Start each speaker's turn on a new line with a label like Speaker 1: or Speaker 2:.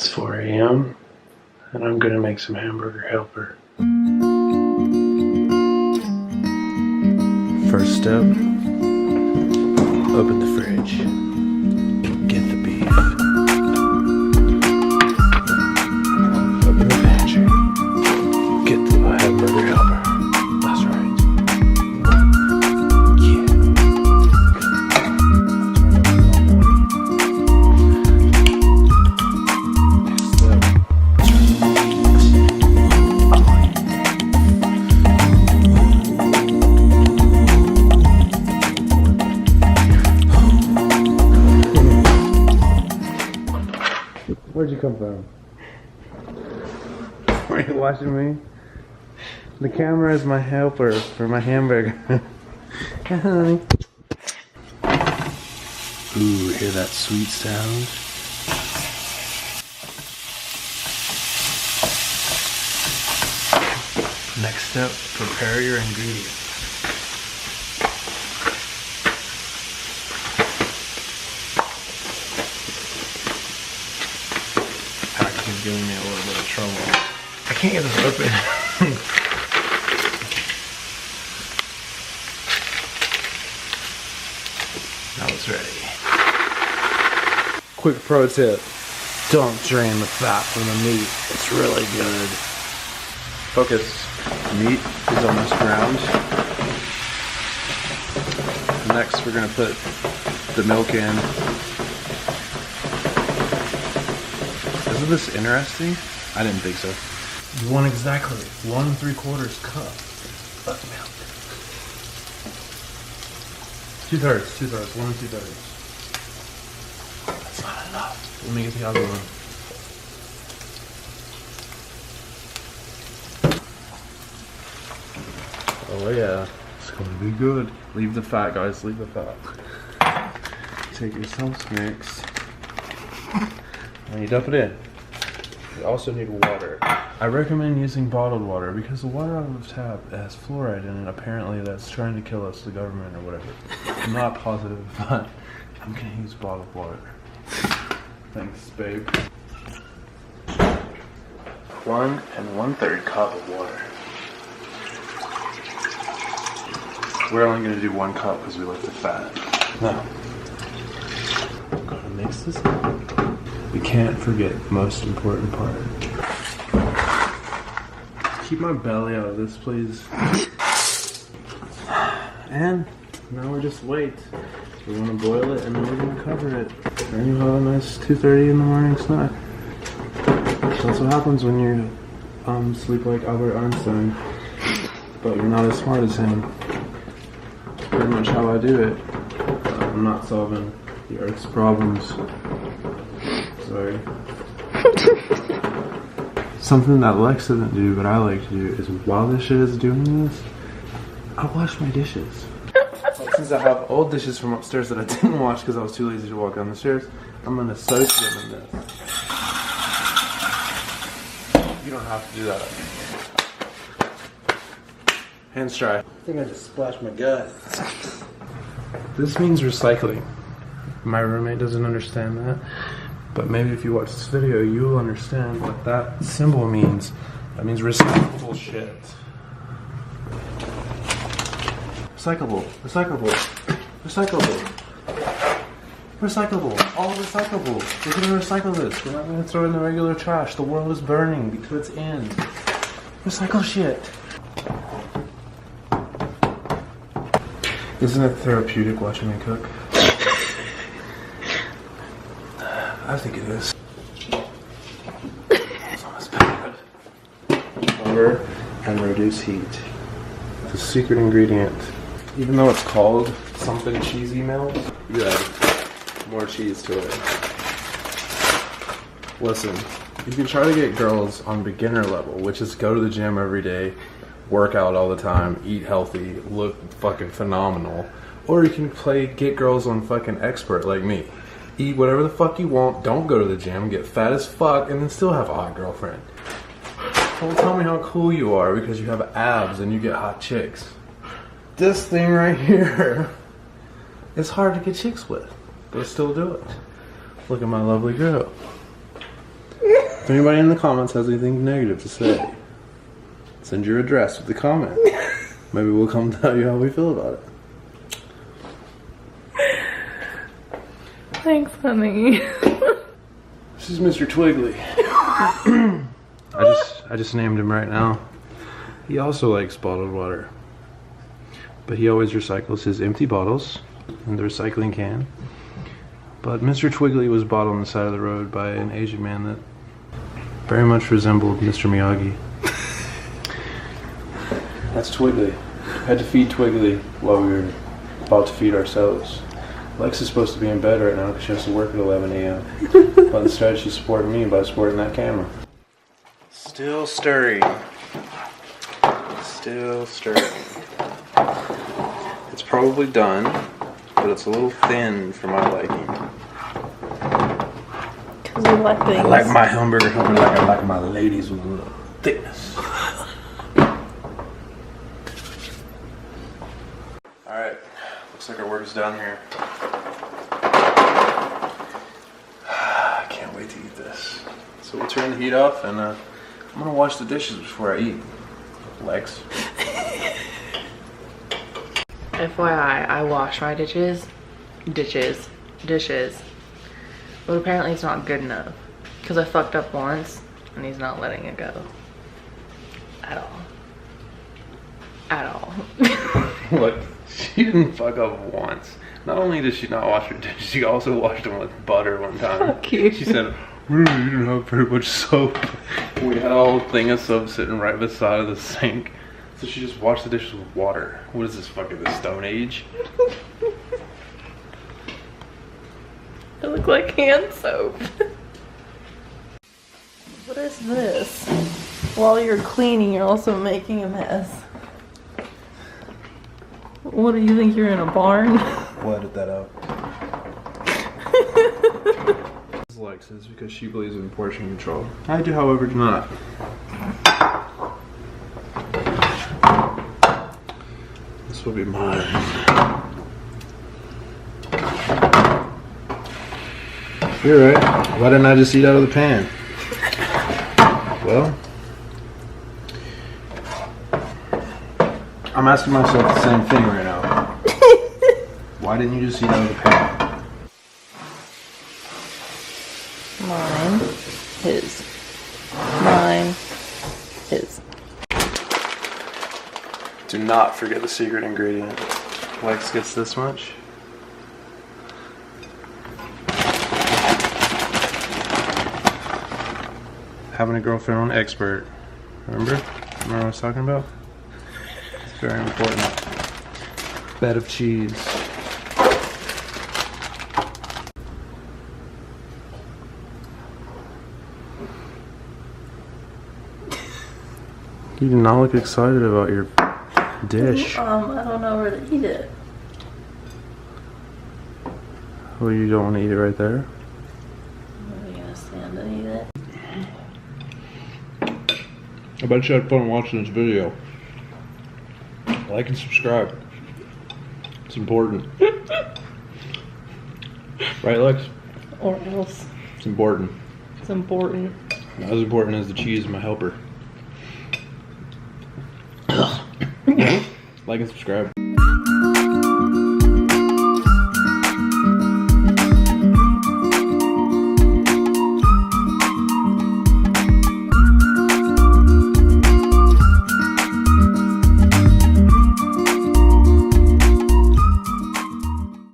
Speaker 1: It's 4 a.m. and I'm gonna make some hamburger helper. First step, open the fridge. Get the beef. Open the pantry. Get the hamburger helper. That's right. Where'd you come from? Are you watching me? The camera is my helper for my hamburger. Yeah, honey. Ooh, hear that sweet sound? Next step, prepare your ingredients. Packaging's giving me a little bit of trouble. I can't get this open. Now it's ready. Quick pro tip. Don't drain the fat from the meat. It's really good. Focus. Meat is almost browned. Next we're going to put the milk in. Isn't this interesting? I didn't think so. You want exactly 1 3/4 cup of milk. 2/3, 1 2/3. That's not enough. Let me get the other one. Oh yeah, it's gonna be good. Leave the fat, guys, leave the fat. Take your sauce mix and you dump it in. You also need water. I recommend using bottled water because the water out of the tap has fluoride in it. Apparently that's trying to kill us, the government or whatever. I'm not positive, but I'm gonna use bottled water. Thanks, babe. 1 1/3 cup of water. We're only gonna do 1 cup because we like the fat. Now, I'm gonna mix this up. We can't forget the most important part. Keep my belly out of this, please. And now we just wait. We're gonna boil it and then we're gonna cover it. And you have a nice 2:30 in the morning snack. That's what happens when you sleep like Albert Einstein, but you're not as smart as him. That's pretty much how I do it. I'm not solving the Earth's problems. Sorry. Something that Lex doesn't do, but I like to do, is while this shit is doing this, I wash my dishes. Since I have old dishes from upstairs that I didn't wash because I was too lazy to walk down the stairs, I'm gonna soak them in this. You don't have to do that. Hands dry. I think I just splashed my gut. This means recycling. My roommate doesn't understand that. But maybe if you watch this video, you'll understand what that symbol means. That means recyclable shit. Recyclable, recyclable, recyclable, recyclable, all recyclable. We're gonna recycle this. We're not gonna throw it in the regular trash. The world is burning to its end. Recycle shit. Isn't it therapeutic watching me cook? I think it is. It's almost bad. Cover and reduce heat. The secret ingredient. Even though it's called something cheesy melt, you add more cheese to it. Listen, you can try to get girls on beginner level, which is go to the gym every day, work out all the time, eat healthy, look fucking phenomenal. Or you can get girls on fucking expert like me. Eat whatever the fuck you want, don't go to the gym, get fat as fuck, and then still have a hot girlfriend. Don't tell me how cool you are because you have abs and you get hot chicks. This thing right here is hard to get chicks with, but still do it. Look at my lovely girl. If anybody in the comments has anything negative to say, send your address with the comment. Maybe we'll come tell you how we feel about it.
Speaker 2: Thanks, honey.
Speaker 1: This is Mr. Twiggly. I just named him right now. He also likes bottled water, but he always recycles his empty bottles in the recycling can. But Mr. Twiggly was bought on the side of the road by an Asian man that very much resembled Mr. Miyagi. That's Twiggly. Had to feed Twiggly while we were about to feed ourselves. Lex is supposed to be in bed right now because she has to work at 11 a.m. But instead she's supporting me by supporting that camera. Still stirring. Still stirring. It's probably done, but it's a little thin for my liking.
Speaker 2: Because we like things.
Speaker 1: I like my Hamburger helping like I like my ladies with a little thickness. Alright, looks like our work is done here. I can't wait to eat this. So we'll turn the heat off and I'm gonna wash the dishes before I eat. Legs.
Speaker 2: FYI, I wash my dishes. But apparently it's not good enough. Because I fucked up once and he's not letting it go. At all. At all.
Speaker 1: Look, she didn't fuck up once. Not only did she not wash her dishes, she also washed them with butter one time.
Speaker 2: Fuck you.
Speaker 1: She said, you didn't have very much soap. We had a whole thing of soap sitting right beside of the sink. So she just washed the dishes with water. What is this, fucking the Stone Age?
Speaker 2: It looked like hand soap. What is this? While you're cleaning, you're also making a mess. What do you think, you're in a barn?
Speaker 1: We'll edit that out. Lex's because she believes in portion control. I do, however, do not. This will be mine. You're right. Why didn't I just eat out of the pan? Well, I'm asking myself the same thing right now. Why didn't you just eat out of the pan?
Speaker 2: Mine. His. Mine. His.
Speaker 1: Do not forget the secret ingredient. Lex gets this much. Having a girlfriend on expert. Remember? Remember what I was talking about? It's very important. Bed of cheese. You do not look excited about your dish.
Speaker 2: I don't know where to eat it.
Speaker 1: Well, you don't want to eat it right there?
Speaker 2: Are we gonna stand and eat it?
Speaker 1: I bet you had fun watching this video. Like and subscribe. It's important. Right, Lex?
Speaker 2: Or else.
Speaker 1: It's important.
Speaker 2: It's important.
Speaker 1: Not as important as the cheese, my helper. Like and subscribe.